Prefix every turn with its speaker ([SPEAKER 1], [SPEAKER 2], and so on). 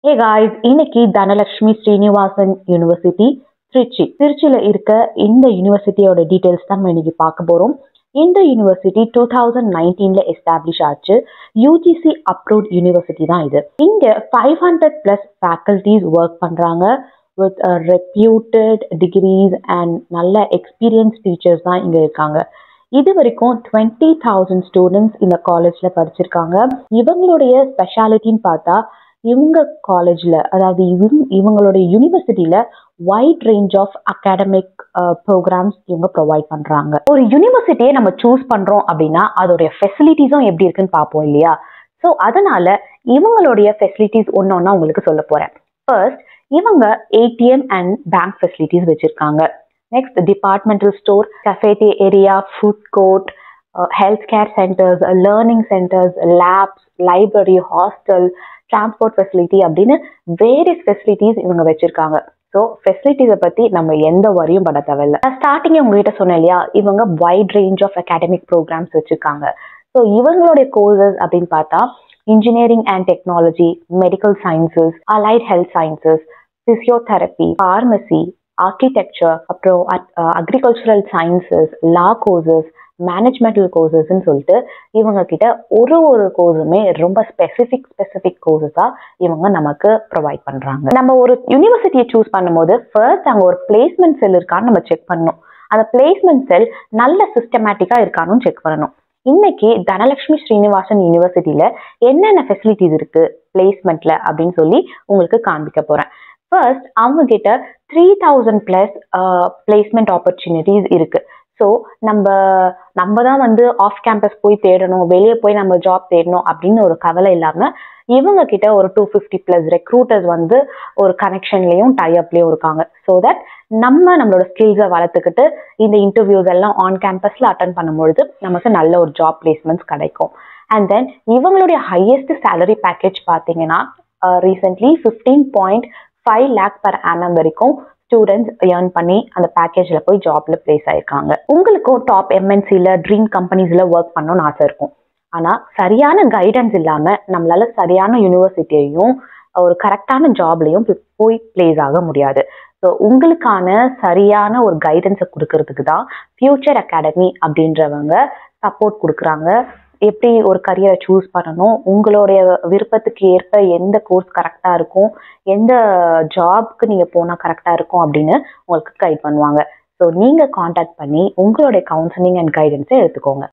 [SPEAKER 1] Hey guys, இன்னைக்கு Dhanalakshmi Srinivasan university திருச்சியில இருக்க இந்த யூனிவர்சிட்டியோட டீடைல்ஸ் தான் நம்ம இன்னைக்கு பார்க்க போறோம். இந்த யூனிவர்சிட்டி 2019ல எஸ்டாப்ளிஷ் ஆச்சு. யூஜிசி அப்ரூவ்ட் யூனிவர்சிட்டி தான் இது. இங்க 500+ ஃபேக்கல்டிஸ் ஒர்க் பண்றாங்க வித் ரெப்யூட்டட் டிகிரிஸ் அண்ட் நல்ல எக்ஸ்பீரியன்ஸ் டீச்சர்ஸ் தான் இங்க இருக்காங்க. இது வரைக்கும் 20,000 ஸ்டூடெண்ட்ஸ் இந்த காலேஜ்ல படிச்சிருக்காங்க. இவங்களுடைய ஸ்பெஷாலிட்டின்னு பார்த்தா இவங்க காலேஜ்ல அதாவது இவங்களுடைய யூனிவர்சிட்டியில wide range of academic programs இவங்க ப்ரொவைட் பண்றாங்க. ஒரு யூனிவர்சிட்டியை நம்ம சூஸ் பண்றோம் அப்படின்னா அதோடைய ஃபெசிலிட்டிஸும் எப்படி இருக்குன்னு பார்ப்போம் இல்லையா? ஸோ அதனால இவங்களுடைய ஃபெசிலிட்டிஸ் ஒன்னொன்னா உங்களுக்கு சொல்ல போறேன். ஃபர்ஸ்ட், இவங்க ஏடிஎம் அண்ட் பேங்க் ஃபெசிலிட்டிஸ் வச்சிருக்காங்க. Next, departmental store, cafeteria, food court, health care centres, learning centres, labs, library, hostel, transport facility அப்படின்னு வேரியஸ் ஃபெசிலிட்டிஸ் இவங்க வச்சிருக்காங்க. ஸோ ஃபெசிலிட்டிஸை பற்றி நம்ம எந்த வரியும் பட தேவையில்லை. ஸ்டார்டிங்கே உங்ககிட்ட சொன்னேன் இல்லையா, இவங்க wide range of academic programs வச்சிருக்காங்க. ஸோ இவங்களுடைய கோர்சஸ் அப்படின்னு பார்த்தா engineering and technology, medical sciences, allied health sciences, physiotherapy, pharmacy, architecture, அப்புறம் agricultural sciences, law courses, managemental கோர்சஸ்ன்னு சொல்லிட்டு இவங்க கிட்ட ஒரு கோர்ஸுமே ரொம்ப ஸ்பெசிபிக் கோர்சஸா இவங்க நமக்கு ப்ரொவைட் பண்றாங்க. நம்ம ஒரு யூனிவர்சிட்டியை சூஸ் பண்ணும்போது ஃபர்ஸ்ட் அங்க ஒரு பிளேஸ்மெண்ட் செல் இருக்கான்னு நம்ம செக் பண்ணணும். அந்த பிளேஸ்மெண்ட் செல் நல்ல சிஸ்டமேட்டிக்கா இருக்கான்னு செக் பண்ணணும். இன்னைக்கு தனலட்சுமி ஸ்ரீனிவாசன் யூனிவர்சிட்டியில என்னென்ன ஃபெசிலிட்டிஸ் இருக்கு பிளேஸ்மெண்ட்ல அப்படின்னு சொல்லி உங்களுக்கு காண்பிக்க போறேன். ஃபர்ஸ்ட், அவங்க கிட்ட 3,000+ பிளேஸ்மெண்ட் ஆப்பர்ச்சுனிட்டிஸ் இருக்கு. ஸோ நம்ம தான் ஆஃப் கேம்பஸ் போய் தேடணும், வெளியே போய் நம்ம ஜாப் தேடணும் அப்படின்னு ஒரு கவலை இல்லாம இவங்க கிட்ட ஒரு 250+ ரெக்ரூட்டர்ஸ் ஒரு கனெக்ஷன்லயும் டைஅப்லயும் இருக்காங்க. ஸோ தட் நம்மளோட ஸ்கில்ஸை வளர்த்துக்கிட்டு இந்த இன்டர்வியூஸ் எல்லாம் ஆன் கேம்பஸ்ல அட்டன் பண்ணும்பொழுது நமக்கு நல்ல ஒரு ஜாப் பிளேஸ்மெண்ட்ஸ் கிடைக்கும். அண்ட் தென் இவங்களுடைய ஹையஸ்ட் சேலரி பேக்கேஜ் பார்த்தீங்கன்னா ரீசென்ட்லி 15.5 lakh per annum வரைக்கும் ஸ்டூடெண்ட்ஸ் ஏர்ன் பண்ணி அந்த பேக்கேஜ்ல போய் ஜாப்ல பிளேஸ் ஆயிருக்காங்க. உங்களுக்கும் டாப் எம்என்சில ட்ரீம் கம்பெனிஸ்ல ஒர்க் பண்ணணும்னு ஆசை இருக்கும். ஆனா சரியான கைடன்ஸ் இல்லாம நம்மளால சரியான யூனிவர்சிட்டியையும் ஒரு கரெக்டான ஜாப்லையும் போய் பிளேஸ் ஆக முடியாது. ஸோ உங்களுக்கான சரியான ஒரு கைடன்ஸை கொடுக்கறதுக்கு தான் ஃபியூச்சர் அகாடமி அப்படின்றவங்க சப்போர்ட் கொடுக்குறாங்க. எப்படி ஒரு கரியரை சூஸ் பண்ணணும், உங்களுடைய விருப்பத்துக்கு ஏற்ப எந்த கோர்ஸ் கரெக்டா இருக்கும், எந்த ஜாப்க்கு நீங்க போனா கரெக்டா இருக்கும் அப்படின்னு உங்களுக்கு கைட் பண்ணுவாங்க. ஸோ நீங்க கான்டாக்ட் பண்ணி உங்களுடைய கவுன்சிலிங் அண்ட் கைடன்ஸை எடுத்துக்கோங்க.